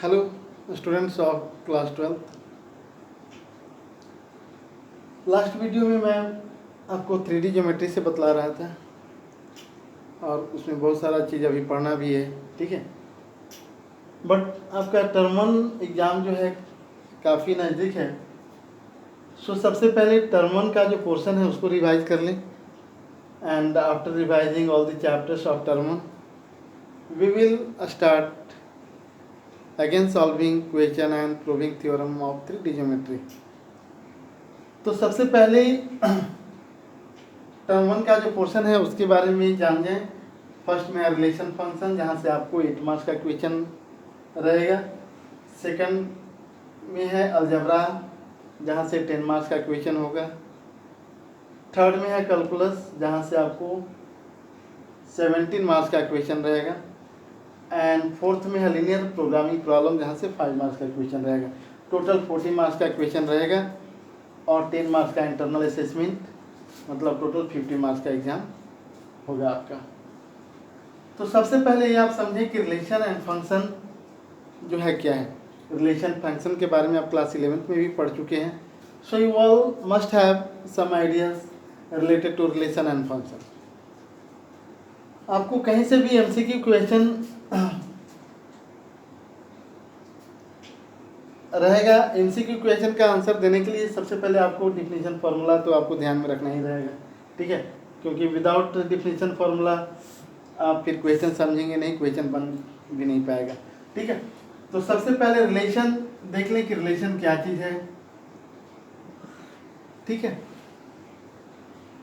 Hello students of class 12। Last video में मैं आपको 3D ज्योमेट्री से बतला रहा था और उसमें बहुत सारा चीज़ अभी पढ़ना भी है, ठीक है। बट आपका टर्म एग्ज़ाम जो है काफ़ी नज़दीक है, सो सबसे पहले टर्म का जो पोर्शन है उसको रिवाइज कर लें। And after revising all the chapters of term we will start again solving question and proving theorem of 3D geometry. तो सबसे पहले टर्म 1 का जो पोर्शन है उसके बारे में जान जाएं। फर्स्ट में रिलेशन फंक्शन, जहाँ से आपको 8 मार्क्स का क्वेश्चन रहेगा। सेकंड में है अलजेब्रा, जहाँ से 10 मार्क्स का क्वेश्चन होगा। थर्ड में है कैलकुलस, जहाँ से आपको 17 मार्क्स का क्वेश्चन रहेगा। एंड फोर्थ में है लीनियर प्रोग्रामिंग प्रॉब्लम, जहाँ से 5 मार्क्स का क्वेश्चन रहेगा। टोटल 40 मार्क्स का क्वेश्चन रहेगा और 10 मार्क्स का इंटरनल असेसमेंट, मतलब टोटल 50 मार्क्स का एग्जाम होगा आपका। तो सबसे पहले ये आप समझें कि रिलेशन एंड फंक्शन जो है क्या है। रिलेशन फंक्शन के बारे में आप क्लास 11th में भी पढ़ चुके हैं। So you all must have some ideas related to relation and function. आपको कहीं से भी एमसीक्यू क्वेश्चन रहेगा। एमसीक्यू क्वेश्चन का आंसर देने के लिए सबसे पहले आपको डिफिनीशन फार्मूला तो आपको ध्यान में रखना ही रहेगा, ठीक है। क्योंकि विदाउट डिफिनीशन फार्मूला आप फिर क्वेश्चन समझेंगे नहीं, क्वेश्चन बन भी नहीं पाएगा, ठीक है। तो सबसे पहले रिलेशन देख लें कि रिलेशन क्या चीज़ है, ठीक है।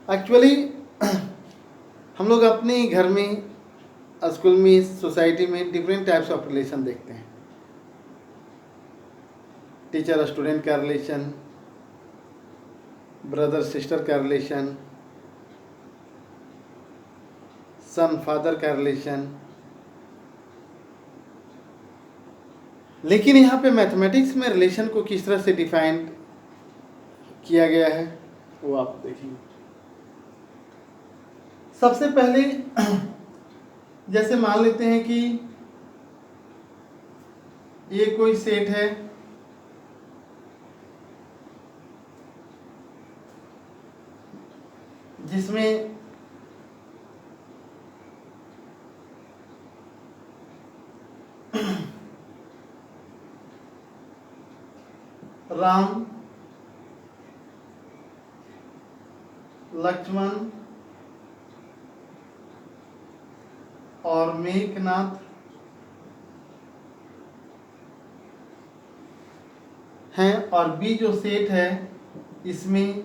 एक्चुअली हम लोग अपने घर में, स्कूल में, सोसाइटी में डिफरेंट टाइप्स ऑफ रिलेशन देखते हैं। टीचर स्टूडेंट का रिलेशन, ब्रदर सिस्टर का रिलेशन, सन फादर का रिलेशन। लेकिन यहाँ पे मैथमेटिक्स में रिलेशन को किस तरह से डिफाइन किया गया है वो आप देखेंगे। सबसे पहले जैसे मान लेते हैं कि ये कोई सेट है जिसमें राम, लक्ष्मण और मेघनाथ हैं, और बी जो सेट है इसमें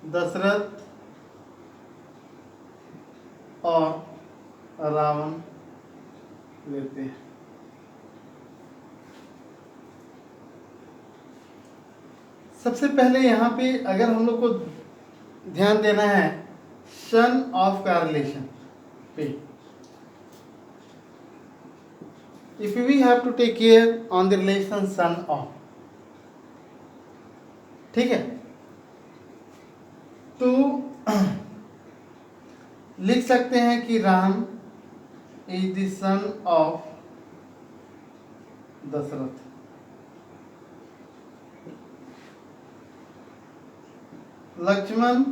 दशरथ और रावण लेते हैं। सबसे पहले यहाँ पे अगर हम लोग को ध्यान देना है सन ऑफ का रिलेशन पे, if we have to take care on the relation son of, ठीक है। तो लिख सकते हैं कि Ram is the son of Dasharath, Lakshman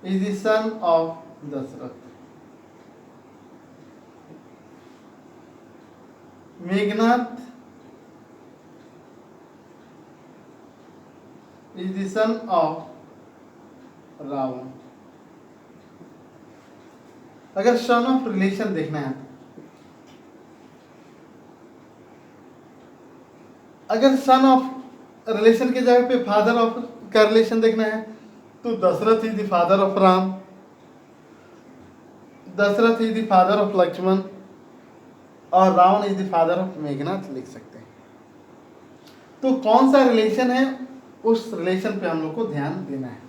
is the son of Dasharath, Meghnath is the son of Ravan. अगर सन ऑफ रिलेशन देखना है, अगर सन ऑफ रिलेशन की जगह पे फादर ऑफ का रिलेशन देखना है तो Dasharath is the father of Ram, Dasharath is the father of Lakshman और Ravan is the father of Meghnath लिख सकते हैं। तो कौन सा रिलेशन है उस रिलेशन पे हम लोग को ध्यान देना है।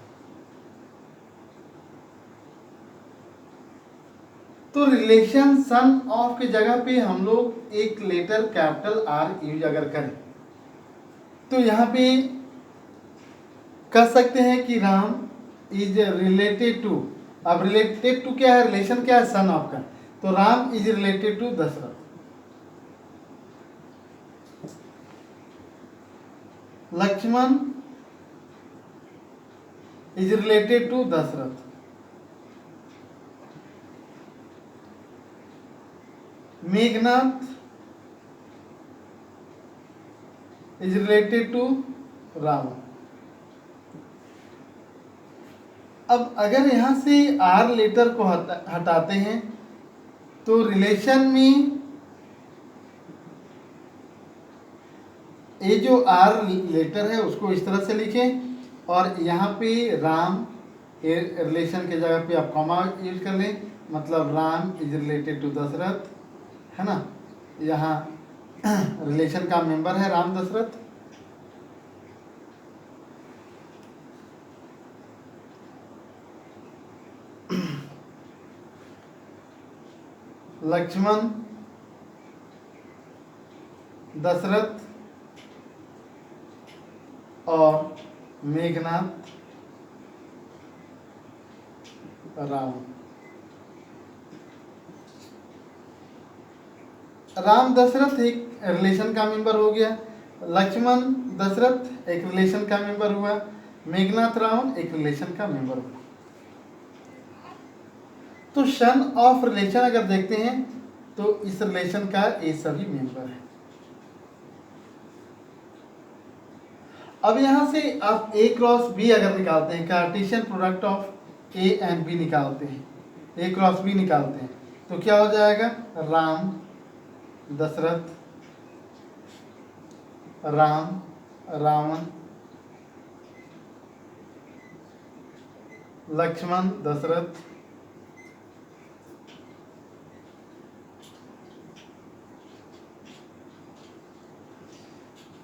तो रिलेशन सन ऑफ की जगह पे हम लोग एक लेटर कैपिटल आर यूज अगर करें तो यहाँ पे कह सकते हैं कि राम इज रिलेटेड टू अब रिलेटेड टू क्या है, रिलेशन क्या है, सन ऑफ का, तो Ram is related to Dasharath, Lakshman is related to Dasharath, Meghnath is related to Ravan. अब अगर यहां से आर लेटर को हटाते हैं तो रिलेशन में ये जो आर लेटर है उसको इस तरह से लिखें, और यहाँ पे राम ये रिलेशन के जगह पे आप कॉमा यूज कर लें, मतलब Ram is related to Dasharath, है ना। यहाँ रिलेशन का मेंबर है राम दशरथ, लक्ष्मण दशरथ और मेघनाथ राम। राम दशरथ एक रिलेशन का मेंबर हो गया, लक्ष्मण दशरथ एक रिलेशन का मेंबर हुआ, मेघनाथ रावण एक रिलेशन का मेंबर हुआ। तो सन ऑफ रिलेशन अगर देखते हैं तो इस रिलेशन का ये सभी मेंबर है। अब यहां से आप ए क्रॉस बी अगर निकालते हैं, Cartesian product of A and B निकालते हैं, ए क्रॉस बी निकालते हैं, तो क्या हो जाएगा, राम दशरथ, राम रावण, लक्ष्मण दशरथ,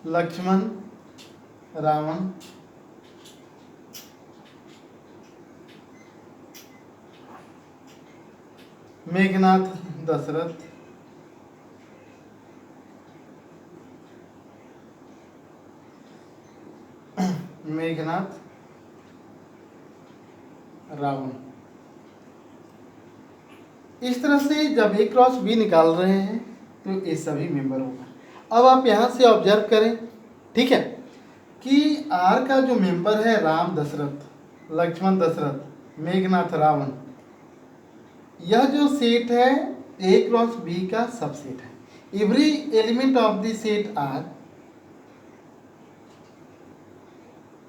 लक्ष्मण रावण, मेघनाथ दशरथ, मेघनाथ रावण। इस तरह से जब ए क्रॉस बी निकाल रहे हैं तो ये सभी मेंबर होगा। अब आप यहाँ से ऑब्जर्व करें, ठीक है, कि आर का जो मेंबर है राम दशरथ, लक्ष्मण दशरथ, मेघनाथ रावण, यह जो सेट है ए क्रॉस बी का सबसेट है। Every element of the set R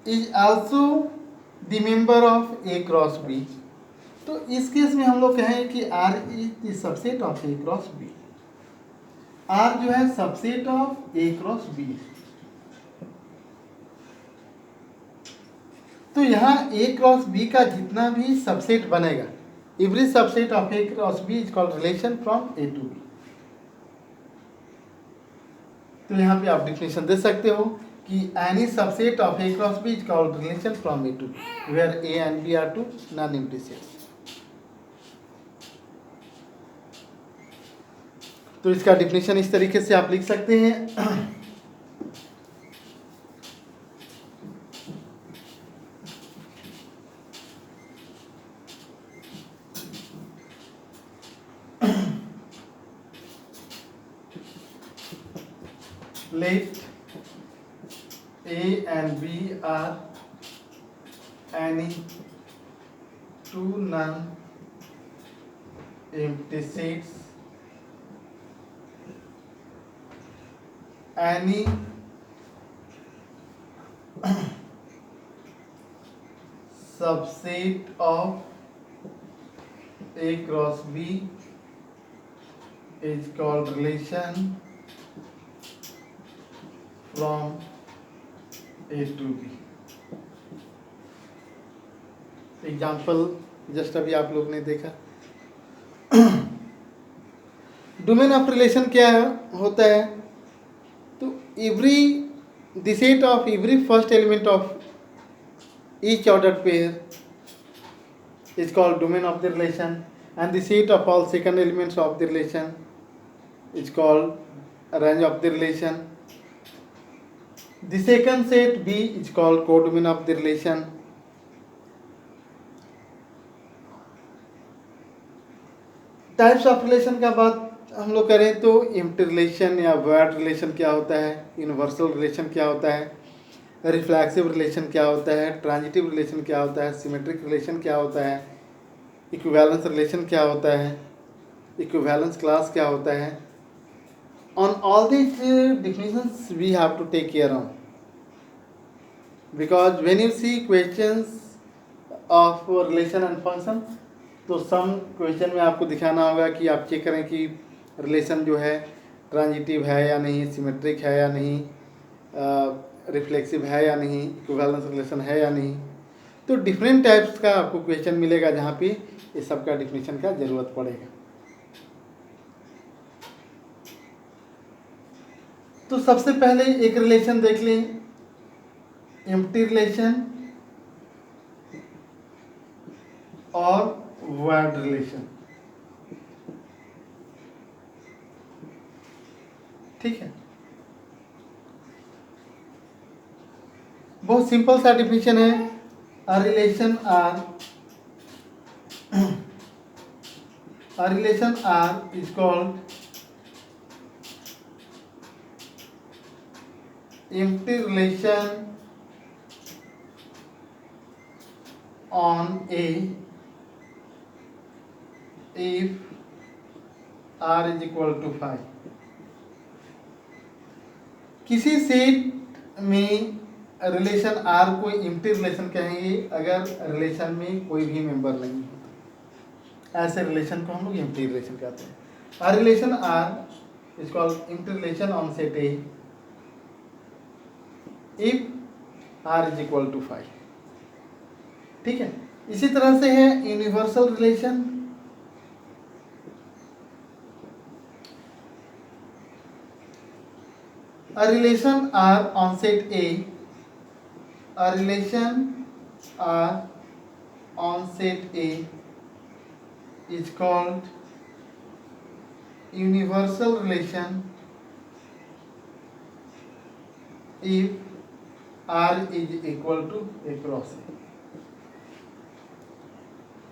is also the member of A cross B. तो इस केस में हम लोग कहें कि R is the subset of A cross B. R जो है subset of A cross B. तो यहाँ ए क्रॉस बी का जितना भी सबसेट बनेगा, every subset of A cross B is called relation from A to B. तो यहाँ पे आप डिफिनेशन दे सकते हो कि any subset of A cross B is called relation from A to B where A and B are two non empty sets. तो इसका डिफिनेशन इस तरीके से आप लिख सकते हैं। Let A and B are any two non-empty sets, any subset of A cross B is called relation from A to B। Example just अभी आप लोग ने देखा। डोमेन ऑफ रिलेशन क्या होता है, तो every the set of every first element of each ordered pair is called domain of the relation, and the set of all second elements of the relation is called range of the relation. The second set B is called codomain of the relation. Types of relation का बात हम लोग करें तो empty relation या word relation क्या होता है, यूनिवर्सल रिलेशन क्या होता है, रिफ्लेक्सिव रिलेशन क्या होता है, ट्रांजिटिव रिलेशन क्या होता है, सिमेट्रिक रिलेशन क्या होता है, इक्विवेलेंस रिलेशन क्या होता है, इक्विवेलेंस क्लास क्या होता है. On all these definitions we have to take care on, because when you see questions of relation and function, तो सम क्वेश्चन में आपको दिखाना होगा कि आप चेक करें कि रिलेशन जो है ट्रांजिटिव है या नहीं, सिमेट्रिक है या नहीं, रिफ्लेक्सिव है या नहीं, इक्विवेलेंस रिलेशन है या नहीं. तो डिफरेंट टाइप्स का आपको क्वेश्चन मिलेगा जहाँ पे ये सब का डिफिनीशन का ज़रूरत पड़ेगा. तो सबसे पहले एक रिलेशन देख लें, एम्प्टी रिलेशन और वर्ड रिलेशन. ठीक है, बहुत सिंपल सा डिफिनीशन है. A relation R is called empty relation on A if R is equal to 5. किसी सेट में रिलेशन R को एम्प्टी रिलेशन कहेंगे अगर रिलेशन में कोई भी मेंबर नहीं होता. ऐसे रिलेशन को हम लोग एम्प्टी रिलेशन कहते हैं. A relation R is called empty relation on set A if R is equal to 5. ठीक है, इसी तरह से है universal relation. A relation R on set A, a relation R on set A is called universal relation if R is equal to A cross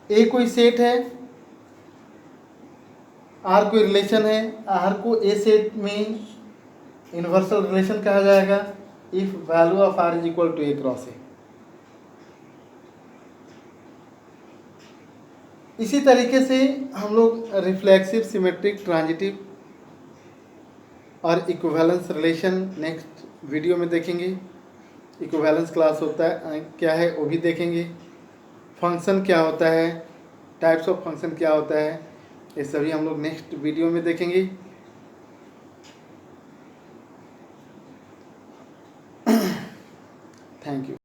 A कोई set है, R कोई relation है, R को A सेट में universal relation कहा जाएगा if value of R is equal to A cross A. इसी तरीके से हम लोग रिफ्लेक्सिव, सिमेट्रिक, ट्रांजिटिव और इक्विवेलेंस रिलेशन नेक्स्ट वीडियो में देखेंगे. इक्विवेलेंस क्लास होता है क्या है वो भी देखेंगे. फंक्शन क्या होता है, टाइप्स ऑफ फंक्शन क्या होता है, ये सभी हम लोग नेक्स्ट वीडियो में देखेंगे. Thank you.